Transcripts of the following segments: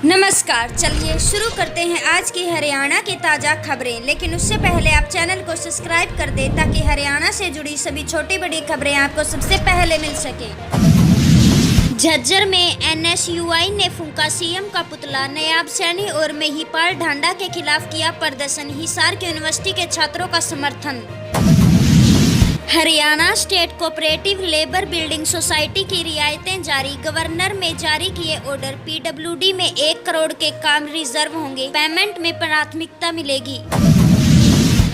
नमस्कार, चलिए शुरू करते हैं आज की हरियाणा की ताज़ा खबरें। लेकिन उससे पहले आप चैनल को सब्सक्राइब कर दें ताकि हरियाणा से जुड़ी सभी छोटी बड़ी खबरें आपको सबसे पहले मिल सकें। झज्जर में NSUI ने फूंका सीएम का पुतला। नायब सैनी और महिपाल ढांडा के खिलाफ किया प्रदर्शन। हिसार की यूनिवर्सिटी के छात्रों का समर्थन। Haryana state cooperative labour building society की रियायतें जारी। गवर्नर में जारी किए ऑर्डर। PWD में 1 करोड़ के काम रिजर्व होंगे। पेमेंट में प्राथमिकता मिलेगी।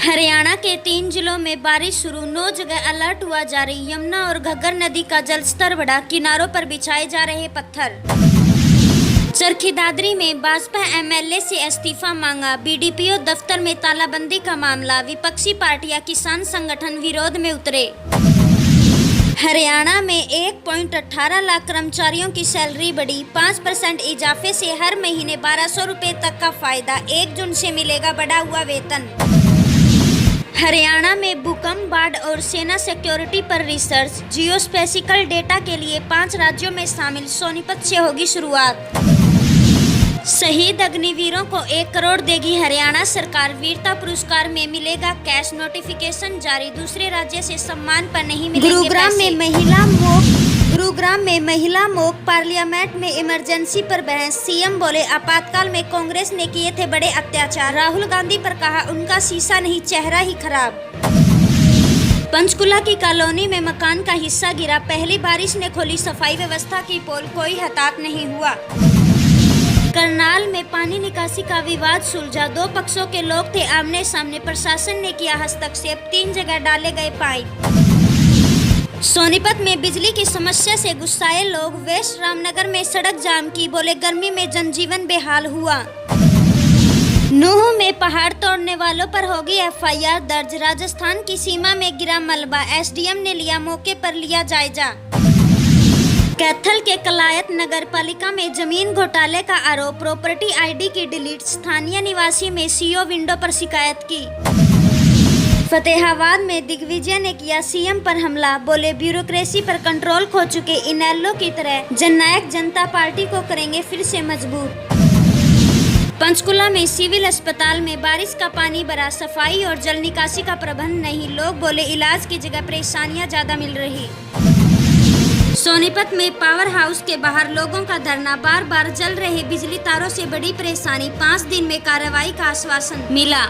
हरियाणा के 3 जिलों में बारिश शुरू। 9 जगह अलर्ट हुआ जारी। यमुना और घग्गर नदी का जलस्तर बढ़ा। किनारों पर बिछाए जा रहे पत्थर। चरखी दादरी में भाजपा MLA से इस्तीफा मांगा। BDPO दफ्तर में तालाबंदी का मामला। विपक्षी पार्टियां किसान संगठन विरोध में उतरे। हरियाणा में 1.18 लाख कर्मचारियों की सैलरी बढ़ी। 5% इजाफे से हर महीने 1200 रुपए तक का फायदा। 1 जून से मिलेगा बढ़ा हुआ वेतन। हरियाणा में भूकंप, बाढ़ और सेना सिक्योरिटी पर रिसर्च। जियोस्पेसिकल डेटा के लिए 5 राज्यों में शामिल सोनीपत से होगी शुरुआत। शहीद अग्निवीरों को 1 करोड़ देगी हरियाणा सरकार। वीरता पुरस्कार में मिलेगा कैश। नोटिफिकेशन जारी। दूसरे राज्य से सम्मान पर नहीं मिलेंगे गुरुग्राम में महिला मॉक पार्लियामेंट में इमरजेंसी पर बहस। सीएम बोले आपातकाल में कांग्रेस ने किए थे बड़े अत्याचार। राहुल गांधी पर कहा उनका शीशा नहीं चेहरा ही खराब। पंचकुला की कॉलोनी में मकान का हिस्सा गिरा। पहली बारिश ने खोली सफाई व्यवस्था की पोल। कोई हताहत नहीं हुआ। करनाल में पानी निकासी का विवाद सुलझा। 2 पक्षों के लोग थे आमने सामने। प्रशासन ने किया हस्तक्षेप। 3 जगह डाले गए पाइप। सोनीपत में बिजली की समस्या से गुस्साए लोग। वेस्ट रामनगर में सड़क जाम की। बोले गर्मी में जनजीवन बेहाल हुआ। नूह में पहाड़ तोड़ने वालों पर होगी FIR दर्ज। राजस्थान की सीमा में गिरा मलबा। SDM ने लिया मौके पर लिया जायजा। कैथल के कलायत नगर पालिका में जमीन घोटाले का आरोप। प्रॉपर्टी ID की डिलीट। स्थानीय निवासी में CO विंडो पर शिकायत की। फतेहाबाद में दिग्विजय ने किया CM पर हमला। बोले ब्यूरोक्रेसी पर कंट्रोल खो चुके इनेलो की तरह जननायक जनता पार्टी को करेंगे फिर से मजबूत। पंचकुला में सिविल अस्पताल में बारिश का पानी भरा। सफाई और जल निकासी का प्रबंध नहीं। लोग बोले इलाज की जगह परेशानियां ज्यादा मिल रही। सोनीपत में पावर हाउस के बाहर लोगों का धरना। बार बार जल रहे बिजली तारों से बड़ी परेशानी। 5 दिन में कार्रवाई का आश्वासन मिला।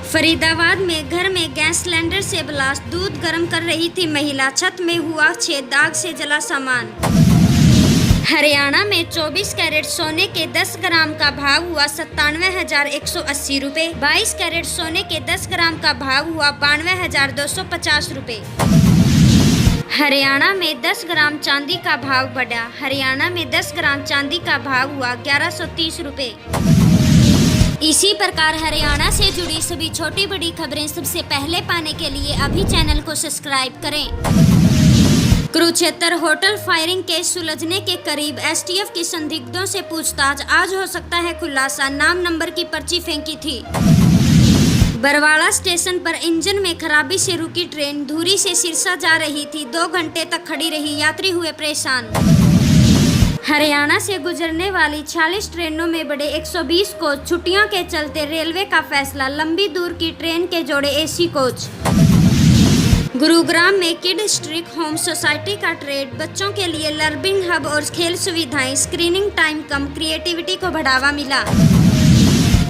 फरीदाबाद में घर में गैस सिलेंडर से ब्लास्ट। दूध गर्म कर रही थी महिला। छत में हुआ छेद। आग से जला सामान। हरियाणा में 24 कैरेट सोने के 10 ग्राम का भाव हुआ 97,180 रुपए। 22 कैरेट सोने के 10 ग्राम का भाव हुआ 92,250 रुपए। हरियाणा में 10 ग्राम चांदी का भाव बढ़ा। हरियाणा में 10 ग्राम चांदी का भाव हुआ 1130 रुपए। इसी प्रकार हरियाणा से जुड़ी सभी छोटी बड़ी खबरें सबसे पहले पाने के लिए अभी चैनल को सब्सक्राइब करें। कुरुक्षेत्र होटल फायरिंग केस सुलझने के करीब। STF की संदिग्धों से पूछताछ। आज हो सकता है खुलासा। नाम नंबर की पर्ची फेंकी थी। बरवाड़ा स्टेशन पर इंजन में खराबी से रुकी ट्रेन। धूरी से सिरसा जा रही थी। 2 घंटे तक खड़ी रही। यात्री हुए परेशान। हरियाणा से गुजरने वाली 46 ट्रेनों में बढ़े 120 कोच। छुट्टियों के चलते रेलवे का फैसला। लंबी दूर की ट्रेन के जोड़े AC कोच। गुरुग्राम में किड स्ट्रिक होम सोसाइटी का ट्रेड। बच्चों के लिए लर्निंग हब और खेल सुविधाएं। स्क्रीनिंग टाइम कम। क्रिएटिविटी को बढ़ावा मिला।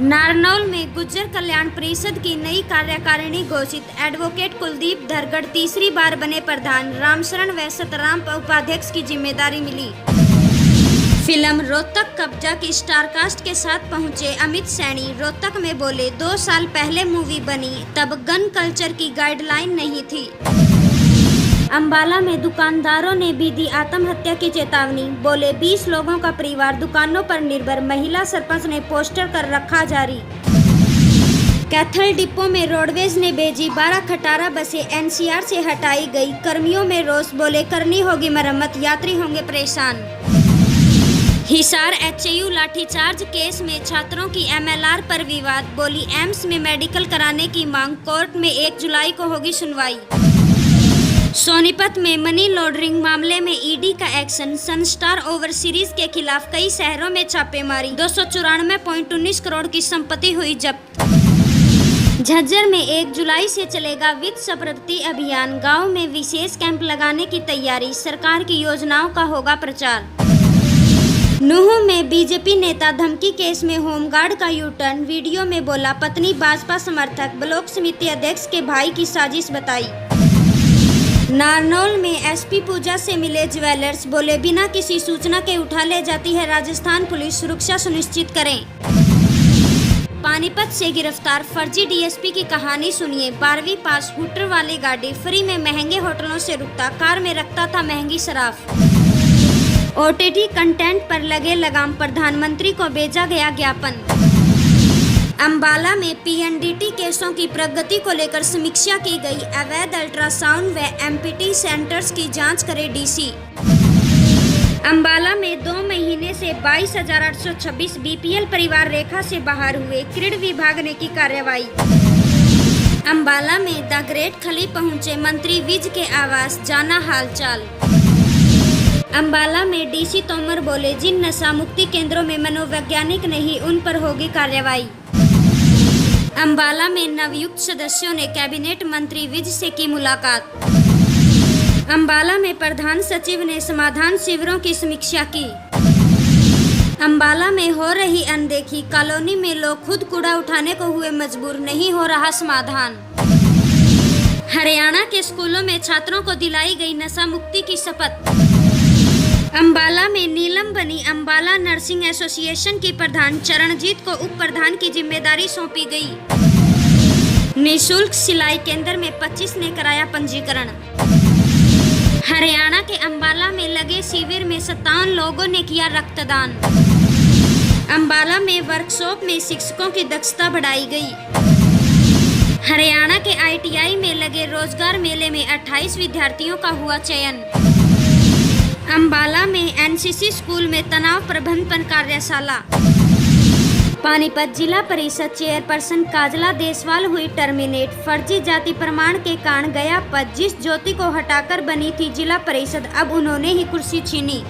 नारनौल में गुर्जर कल्याण परिषद की नई कार्यकारिणी घोषित। एडवोकेट कुलदीप धरगढ़ तीसरी बार बने प्रधान। रामशरण व सतराम उपाध्यक्ष की जिम्मेदारी मिली। फिल्म रोहतक कब्जा की स्टारकास्ट के साथ पहुंचे अमित सैनी। रोहतक में बोले 2 साल पहले मूवी बनी तब गन कल्चर की गाइडलाइन नहीं थी। अंबाला में दुकानदारों ने भी दी आत्महत्या की चेतावनी। बोले 20 लोगों का परिवार दुकानों पर निर्भर। महिला सरपंच ने पोस्टर कर रखा जारी। कैथल डिपो में रोडवेज ने भेजी 12 खटारा बसें। NCR से हटाई गई। कर्मियों में रोष। बोले करनी होगी मरम्मत। यात्री होंगे परेशान। हिसार HAU लाठीचार्ज केस में छात्रों की MLR पर विवाद। बोली एम्स में मेडिकल कराने की मांग। कोर्ट में 1 जुलाई को होगी सुनवाई। सोनीपत में मनी लॉन्ड्रिंग मामले में ईडी का एक्शन। सनस्टार ओवरसीज के खिलाफ कई शहरों में छापेमारी। 294.19 करोड़ की संपत्ति हुई जब्त। झज्जर में 1 जुलाई से चलेगा वित्त समृद्धि अभियान। गांव में विशेष कैंप लगाने की तैयारी। सरकार की योजनाओं का होगा प्रचार। नूंह में बीजेपी नेता धमकी केस में होमगार्ड का यूटर्न। वीडियो में बोला पत्नी भाजपा समर्थक ब्लॉक समिति अध्यक्ष के भाई की साजिश बताई। नारनौल में एसपी पूजा से मिले ज्वेलर्स। बोले बिना किसी सूचना के उठा ले जाती है राजस्थान पुलिस, सुरक्षा सुनिश्चित करें। पानीपत से गिरफ्तार फर्जी डीएसपी की कहानी सुनिए। 12वीं पास हूटर वाली गाड़ी, फ्री में महंगे होटलों से रुकता, कार में रखता था महंगी शराब। ओटीटी कंटेंट पर लगे लगाम, प्रधानमंत्री को भेजा गया ज्ञापन। अंबाला में पीएनडीटी केसों की प्रगति को लेकर समीक्षा की गई। अवैध अल्ट्रासाउंड व एमपीटी सेंटर्स की जांच करे डीसी। अंबाला में 2 महीने से 22,826 बीपीएल परिवार रेखा से बाहर हुए। क्रीड़ विभाग ने की कार्रवाई। अंबाला में द ग्रेट खली पहुंचे मंत्री विज के आवास, जाना हालचाल। अंबाला में डीसी तोमर बोले जिन नशा मुक्ति केंद्रों में मनोवैज्ञानिक नहीं उन पर होगी कार्रवाई। अंबाला में नवयुक्त सदस्यों ने कैबिनेट मंत्री विज से की मुलाकात। अंबाला में प्रधान सचिव ने समाधान शिविरों की समीक्षा की। अंबाला में हो रही अनदेखी, कॉलोनी में लोग खुद कूड़ा उठाने को हुए मजबूर, नहीं हो रहा समाधान। हरियाणा के स्कूलों में छात्रों को दिलाई गई नशा मुक्ति की शपथ। अंबाला में नीलम बनी अंबाला नर्सिंग एसोसिएशन की प्रधान, चरणजीत को उप प्रधान की जिम्मेदारी सौंपी गई। निःशुल्क सिलाई केंद्र में 25 ने कराया पंजीकरण। हरियाणा के अंबाला में लगे शिविर में 57 लोगों ने किया रक्तदान। अंबाला में वर्कशॉप में शिक्षकों की दक्षता बढ़ाई गई। हरियाणा के आईटीआई में लगे रोजगार मेले में 28 विद्यार्थियों का हुआ चयन। अंबाला में एनसीसी स्कूल में तनाव प्रबंधन कार्यशाला। पानीपत जिला परिषद चेयरपर्सन काजला देसवाल हुई टर्मिनेट। फर्जी जाति प्रमाण के कारण गया पद। जिस ज्योति को हटाकर बनी थी जिला परिषद, अब उन्होंने ही कुर्सी छीनी।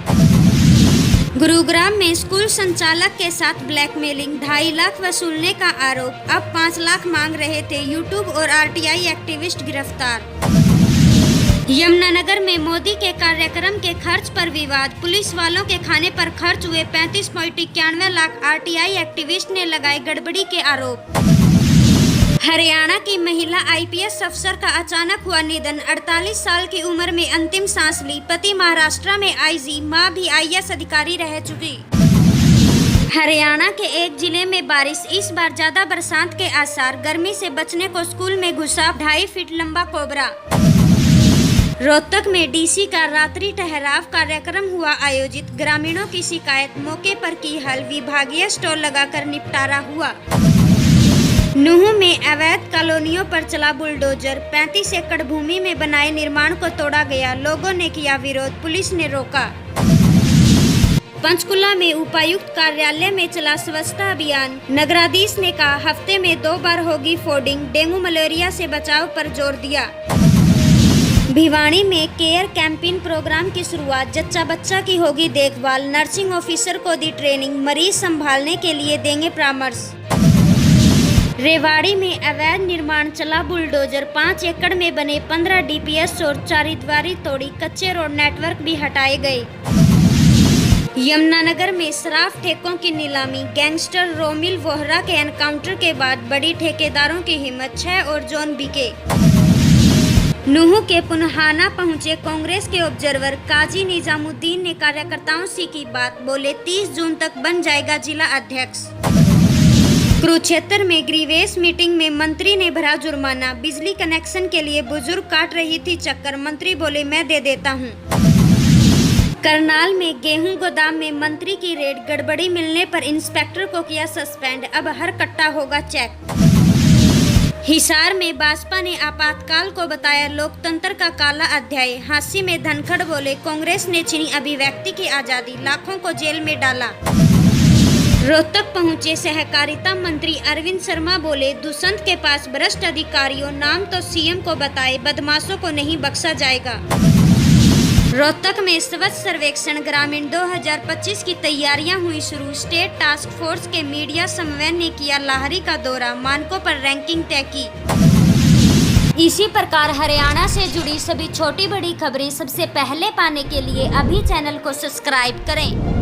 गुरुग्राम में स्कूल संचालक के साथ ब्लैकमेलिंग, 2.5 लाख वसूलने का आरोप। अब 5 लाख मांग रहे थे। यूट्यूब और आरटीआई एक्टिविस्ट गिरफ्तार। यमुनानगर में मोदी के कार्यक्रम के खर्च पर विवाद। पुलिस वालों के खाने पर खर्च हुए 35.91 लाख। आरटीआई एक्टिविस्ट ने लगाए गड़बड़ी के आरोप। हरियाणा की महिला आईपीएस अफसर का अचानक हुआ निधन। 48 साल की उम्र में अंतिम सांस ली। पति महाराष्ट्र में आईजी, मां भी आईएएस अधिकारी रह चुकी। हरियाणा के एक जिले में बारिश, इस बार ज्यादा बरसात के आसार। गर्मी से बचने को स्कूल में घुसा 2.5 फीट लंबा कोबरा। रोहतक में डीसी का रात्रि ठहराव कार्यक्रम हुआ आयोजित। ग्रामीणों की शिकायत, मौके पर की हल। विभागीय स्टॉल लगाकर निपटारा हुआ। नूंह में अवैध कॉलोनियों पर चला बुलडोजर। 35 एकड़ भूमि में बनाए निर्माण को तोड़ा गया। लोगों ने किया विरोध, पुलिस ने रोका। पंचकुला में उपायुक्त कार्यालय में चला स्वच्छता अभियान। नगराधीश ने कहा हफ्ते में 2 बार होगी फोर्डिंग। डेंगू मलेरिया से बचाव पर जोर दिया। भिवाड़ी में केयर कैंपेन प्रोग्राम की शुरुआत। जच्चा बच्चा की होगी देखभाल। नर्सिंग ऑफिसर को दी ट्रेनिंग। मरीज संभालने के लिए देंगे परामर्श। रेवाड़ी में अवैध निर्माण चला बुलडोजर। 5 एकड़ में बने 15 डीपीएस और चारदीवारी तोड़ी। कच्चे रोड नेटवर्क भी हटाए गए। यमुनानगर में शराब ठेकों की नीलामी। गैंगस्टर रोमिल वोहरा के एनकाउंटर के बाद बड़ी ठेकेदारों की हिम्मत। 6 और जोन बिके। नूंह के पुनहाना पहुंचे कांग्रेस के ऑब्जर्वर। काजी निजामुद्दीन ने कार्यकर्ताओं से की बात। बोले 30 जून तक बन जाएगा जिला अध्यक्ष। कुरुक्षेत्र में ग्रीवेश मीटिंग में मंत्री ने भरा जुर्माना। बिजली कनेक्शन के लिए बुजुर्ग काट रही थी चक्कर। मंत्री बोले मैं दे देता हूं। करनाल में गेहूं गोदाम में मंत्री की रेड। गड़बड़ी मिलने पर इंस्पेक्टर को किया सस्पेंड। अब हर कट्टा होगा चेक। हिसार में भाजपा ने आपातकाल को बताया लोकतंत्र का काला अध्याय। हांसी में धनखड़ बोले कांग्रेस ने छीनी अभिव्यक्ति की आजादी। लाखों को जेल में डाला। रोहतक पहुंचे सहकारिता मंत्री अरविंद शर्मा बोले, दुष्यंत के पास भ्रष्ट अधिकारियों, नाम तो सीएम को बताए, बदमाशों को नहीं बख्शा जाएगा। रोहतक में स्वच्छ सर्वेक्षण ग्रामीण 2025 की तैयारियां हुई शुरू। स्टेट टास्क फोर्स के मीडिया समन्वय ने किया लाहरी का दौरा, मानकों पर रैंकिंग तय की। इसी प्रकार हरियाणा से जुड़ी सभी छोटी बड़ी खबरें सबसे पहले पाने के लिए अभी चैनल को सब्सक्राइब करें।